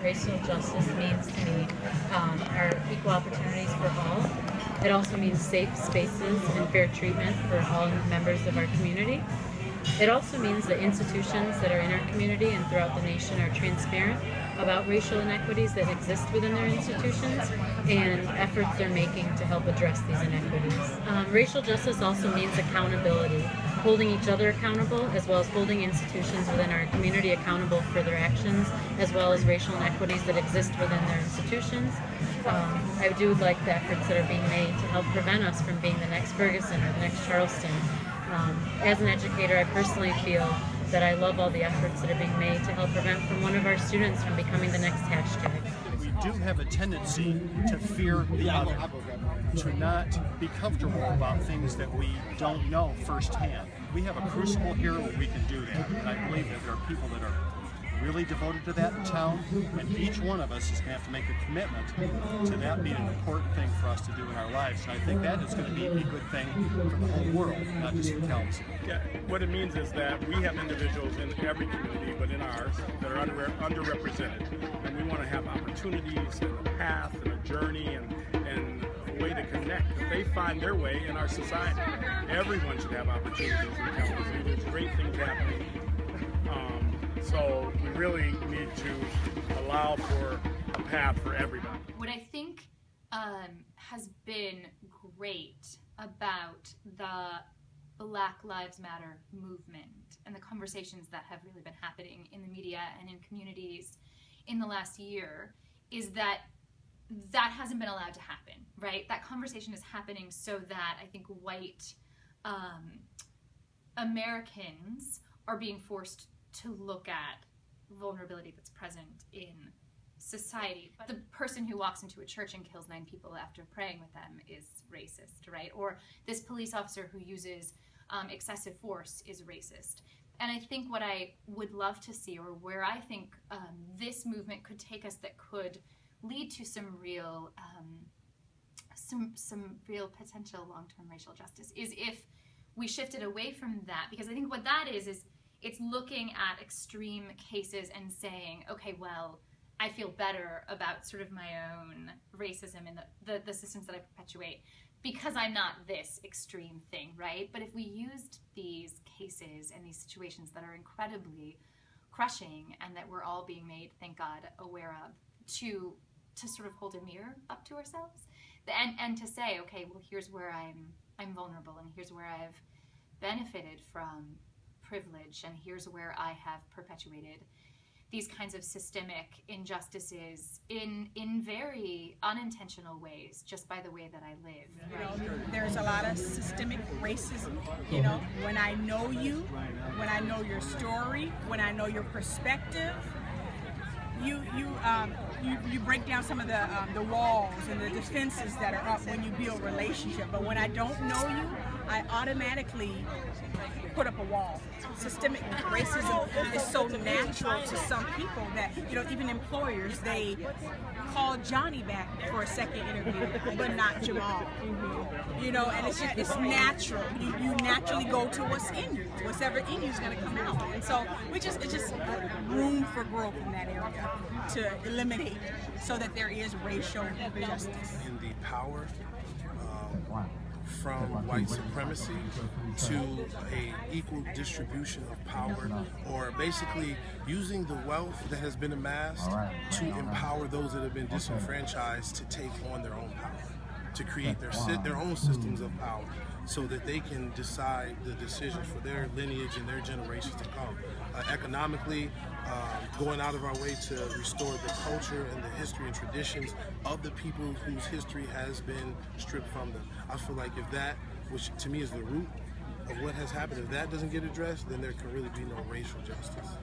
racial justice means to me are equal opportunities for all. It also means safe spaces and fair treatment for all members of our community. It also means that institutions that are in our community and throughout the nation are transparent about racial inequities that exist within their institutions and efforts they're making to help address these inequities. Racial justice also means accountability, holding each other accountable as well as holding institutions within our community accountable for their actions as well as racial inequities that exist within their institutions. I do like the efforts that are being made to help prevent us from being the next Ferguson or the next Charleston. As an educator, I personally feel that I love all the efforts that are being made to help prevent from one of our students from becoming the next hashtag. We do have a tendency to fear the other, to not be comfortable about things that we don't know firsthand. We have a crucible here where we can do that, and I believe that there are people that are really devoted to that in town, and each one of us is going to have to make a commitment to that being an important thing for us to do in our lives. And I think that is going to be a good thing for the whole world, not just for Kalamazoo. Yeah, what it means is that we have individuals in every community, but in ours, that are underrepresented. And we want to have opportunities and a path and a journey and a way to connect. If they find their way in our society, everyone should have opportunities in Kalamazoo. There's great things happening. So we really need to allow for a path for everybody. What I think has been great about the Black Lives Matter movement and the conversations that have really been happening in the media and in communities in the last year is that hasn't been allowed to happen, right? That conversation is happening so that I think white Americans are being forced to look at vulnerability that's present in society. But the person who walks into a church and kills 9 people after praying with them is racist, right? Or this police officer who uses excessive force is racist. And I think what I would love to see, or where I think this movement could take us that could lead to some real potential long-term racial justice, is if we shifted away from that. Because I think what that is it's looking at extreme cases and saying, okay, well, I feel better about sort of my own racism and the systems that I perpetuate because I'm not this extreme thing, right? But if we used these cases and these situations that are incredibly crushing and that we're all being made, thank God, aware of, to sort of hold a mirror up to ourselves and to say, okay, well, here's where I'm vulnerable, and here's where I've benefited from privilege, and here's where I have perpetuated these kinds of systemic injustices in very unintentional ways, just by the way that I live. You know, there's a lot of systemic racism. You know, when I know you, when I know your story, when I know your perspective, you break down some of the walls and the defenses that are up when you build relationship. But when I don't know you, I automatically put up a wall. Systemic racism is so natural to some people that, you know, even employers, they call Johnny back for a second interview, but not Jamal. You know, and it's natural. You naturally go to what's in you. Whatever in you is going to come out. And so it's just room for growth in that area to eliminate so that there is racial justice. In the power from white supremacy to a equal distribution of power, or basically using the wealth that has been amassed to empower those that have been disenfranchised to take on their own power, to create their own systems of power so that they can decide the decisions for their lineage and their generations to come. Economically, going out of our way to restore the culture and the history and traditions of the people whose history has been stripped from them. I feel like if that, which to me is the root of what has happened, if that doesn't get addressed, then there can really be no racial justice.